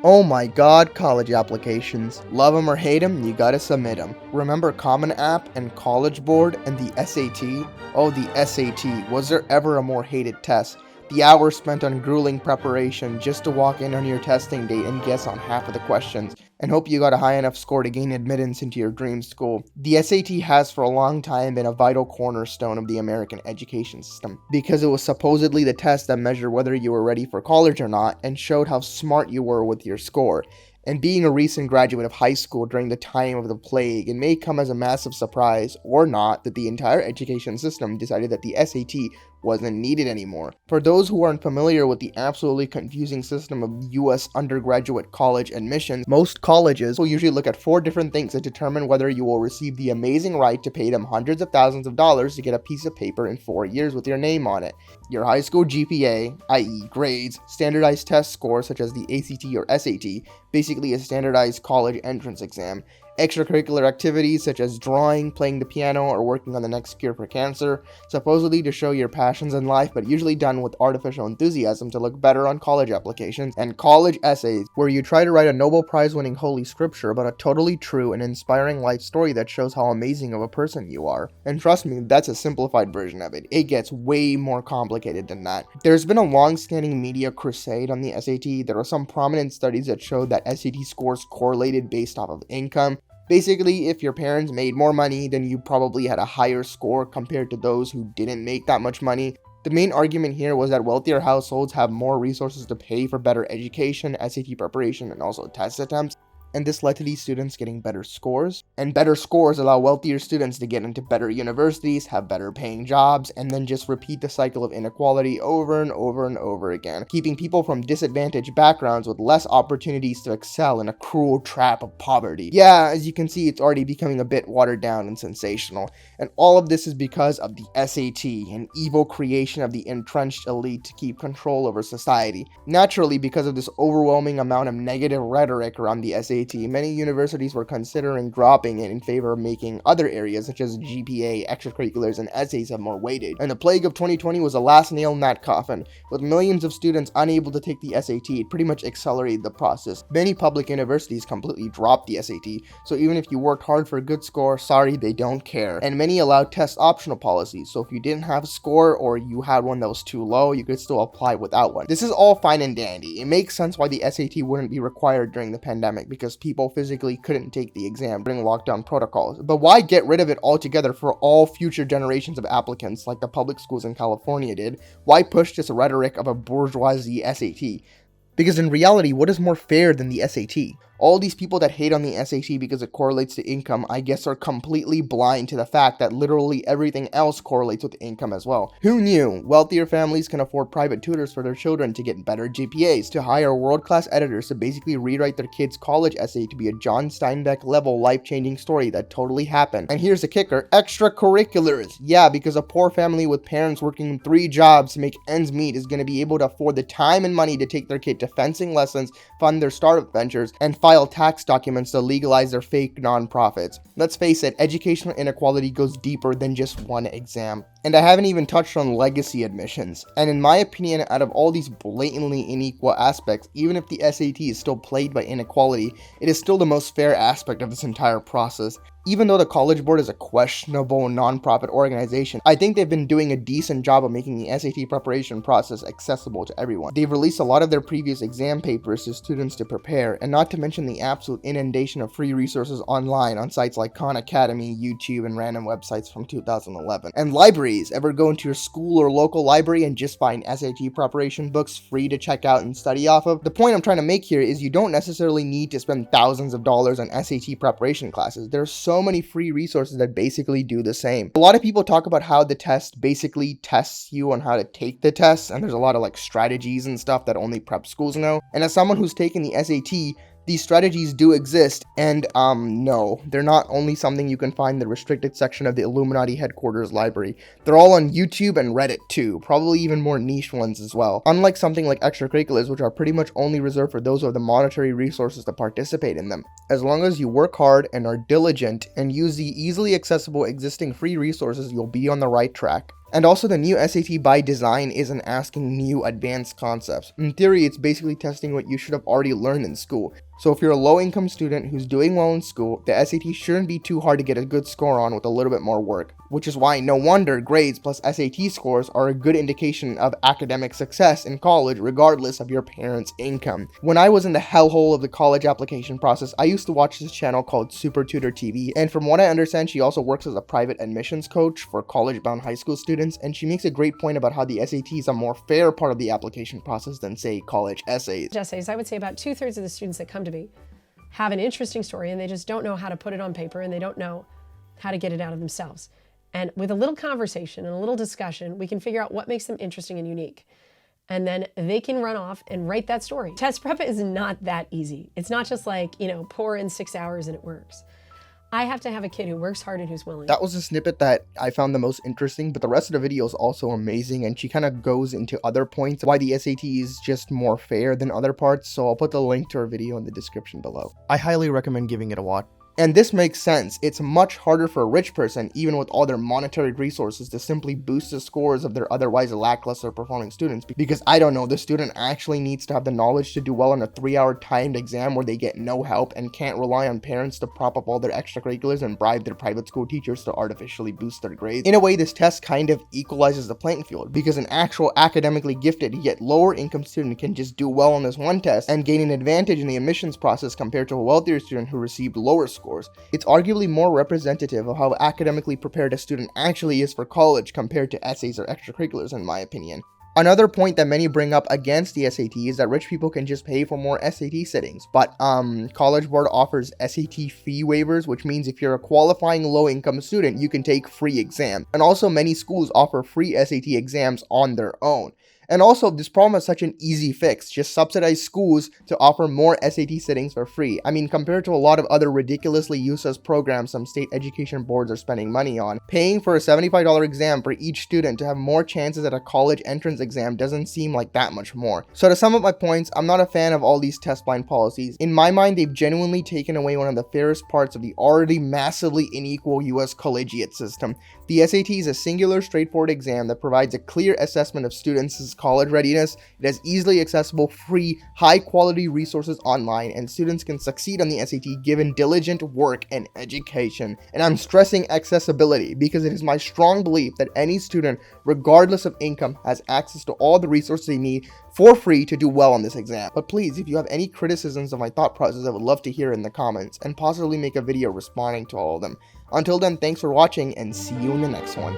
Oh my god, college applications. Love them or hate them, you gotta submit them. Remember Common App and College Board and the SAT? Oh, the SAT. Was there ever a more hated test? The hours spent on grueling preparation just to walk in on your testing date and guess on half of the questions, and hope you got a high enough score to gain admittance into your dream school. The SAT has for a long time been a vital cornerstone of the American education system, because it was supposedly the test that measured whether you were ready for college or not, and showed how smart you were with your score. And being a recent graduate of high school during the time of the plague, it may come as a massive surprise, or not, that the entire education system decided that the SAT wasn't needed anymore. For those who aren't familiar with the absolutely confusing system of US undergraduate college admissions, most colleges will usually look at 4 different things to determine whether you will receive the amazing right to pay them hundreds of thousands of dollars to get a piece of paper in 4 years with your name on it. Your high school GPA, i.e. grades, standardized test scores such as the ACT or SAT, basically a standardized college entrance exam, extracurricular activities such as drawing, playing the piano, or working on the next cure for cancer, supposedly to show your passions in life, but usually done with artificial enthusiasm to look better on college applications, and college essays, where you try to write a Nobel Prize-winning holy scripture about a totally true and inspiring life story that shows how amazing of a person you are. And trust me, that's a simplified version of it. It gets way more complicated than that. There's been a long-standing media crusade on the SAT. There are some prominent studies that showed that SAT scores correlated based off of income. Basically, if your parents made more money, then you probably had a higher score compared to those who didn't make that much money. The main argument here was that wealthier households have more resources to pay for better education, SAT preparation, and also test attempts. And this led to these students getting better scores, and better scores allow wealthier students to get into better universities, have better paying jobs, and then just repeat the cycle of inequality over and over and over again, keeping people from disadvantaged backgrounds with less opportunities to excel in a cruel trap of poverty. Yeah, as you can see, it's already becoming a bit watered down and sensational, and all of this is because of the SAT, an evil creation of the entrenched elite to keep control over society. Naturally, because of this overwhelming amount of negative rhetoric around the SAT, many universities were considering dropping it in favor of making other areas such as GPA, extracurriculars, and essays have more weightage. And the plague of 2020 was the last nail in that coffin. With millions of students unable to take the SAT, it pretty much accelerated the process. Many public universities completely dropped the SAT, so even if you worked hard for a good score, sorry, they don't care. And many allowed test optional policies, so if you didn't have a score or you had one that was too low, you could still apply without one. This is all fine and dandy. It makes sense why the SAT wouldn't be required during the pandemic, because people physically couldn't take the exam during lockdown protocols. But why get rid of it altogether for all future generations of applicants like the public schools in California did? Why push this rhetoric of a bourgeoisie SAT? Because in reality, what is more fair than the SAT? All these people that hate on the SAT because it correlates to income, I guess, are completely blind to the fact that literally everything else correlates with income as well. Who knew? Wealthier families can afford private tutors for their children to get better GPAs, to hire world-class editors to basically rewrite their kids' college essay to be a John Steinbeck level life-changing story that totally happened. And here's the kicker, extracurriculars. Yeah, because a poor family with parents working 3 jobs to make ends meet is going to be able to afford the time and money to take their kid to fencing lessons, fund their startup ventures, and file tax documents to legalize their fake nonprofits. Let's face it, educational inequality goes deeper than just one exam. And I haven't even touched on legacy admissions. And in my opinion, out of all these blatantly unequal aspects, even if the SAT is still plagued by inequality, it is still the most fair aspect of this entire process. Even though the College Board is a questionable nonprofit organization, I think they've been doing a decent job of making the SAT preparation process accessible to everyone. They've released a lot of their previous exam papers to students to prepare, and not to mention the absolute inundation of free resources online on sites like Khan Academy, YouTube, and random websites from 2011. And libraries, ever go into your school or local library and just find SAT preparation books free to check out and study off of? The point I'm trying to make here is you don't necessarily need to spend thousands of dollars on SAT preparation classes. There's so many free resources that basically do the same. A lot of people talk about how the test basically tests you on how to take the test, and there's a lot of like strategies and stuff that only prep schools know. And as someone who's taken the SAT, these strategies do exist, and no, they're not only something you can find in the restricted section of the Illuminati headquarters library. They're all on YouTube and Reddit too, probably even more niche ones as well. Unlike something like extracurriculars, which are pretty much only reserved for those who have the monetary resources to participate in them. As long as you work hard and are diligent and use the easily accessible existing free resources, you'll be on the right track. And also, the new SAT by design isn't asking new advanced concepts. In theory, it's basically testing what you should have already learned in school. So if you're a low-income student who's doing well in school, the SAT shouldn't be too hard to get a good score on with a little bit more work. Which is why no wonder grades plus SAT scores are a good indication of academic success in college regardless of your parents' income. When I was in the hellhole of the college application process, I used to watch this channel called Super Tutor TV, and from what I understand, she also works as a private admissions coach for college-bound high school students, and she makes a great point about how the SAT is a more fair part of the application process than, say, college essays. I would say about 2/3 of the students that come to me have an interesting story and they just don't know how to put it on paper and they don't know how to get it out of themselves. And with a little conversation and a little discussion, we can figure out what makes them interesting and unique. And then they can run off and write that story. Test prep is not that easy. It's not just like, pour in 6 hours and it works. I have to have a kid who works hard and who's willing. That was a snippet that I found the most interesting, but the rest of the video is also amazing, and she kind of goes into other points why the SAT is just more fair than other parts, so I'll put the link to her video in the description below. I highly recommend giving it a watch. And this makes sense. It's much harder for a rich person, even with all their monetary resources, to simply boost the scores of their otherwise lackluster performing students, because I don't know, the student actually needs to have the knowledge to do well on a 3-hour timed exam where they get no help and can't rely on parents to prop up all their extracurriculars and bribe their private school teachers to artificially boost their grades. In a way, this test kind of equalizes the playing field, because an actual academically gifted yet lower income student can just do well on this one test and gain an advantage in the admissions process compared to a wealthier student who received lower scores. It's arguably more representative of how academically prepared a student actually is for college compared to essays or extracurriculars, in my opinion. Another point that many bring up against the SAT is that rich people can just pay for more SAT sittings, but College Board offers SAT fee waivers, which means if you're a qualifying low-income student, you can take free exams. And also, many schools offer free SAT exams on their own. And also, this problem is such an easy fix. Just subsidize schools to offer more SAT sittings for free. I mean, compared to a lot of other ridiculously useless programs some state education boards are spending money on, paying for a $75 exam for each student to have more chances at a college entrance exam doesn't seem like that much more. So to sum up my points, I'm not a fan of all these test blind policies. In my mind, they've genuinely taken away one of the fairest parts of the already massively unequal US collegiate system. The SAT is a singular, straightforward exam that provides a clear assessment of students' college readiness. It has easily accessible, free, high-quality resources online, and students can succeed on the SAT given diligent work and education. And I'm stressing accessibility because it is my strong belief that any student, regardless of income, has access to all the resources they need for free to do well on this exam. But please, if you have any criticisms of my thought process, I would love to hear in the comments, and possibly make a video responding to all of them. Until then, thanks for watching, and see you in the next one.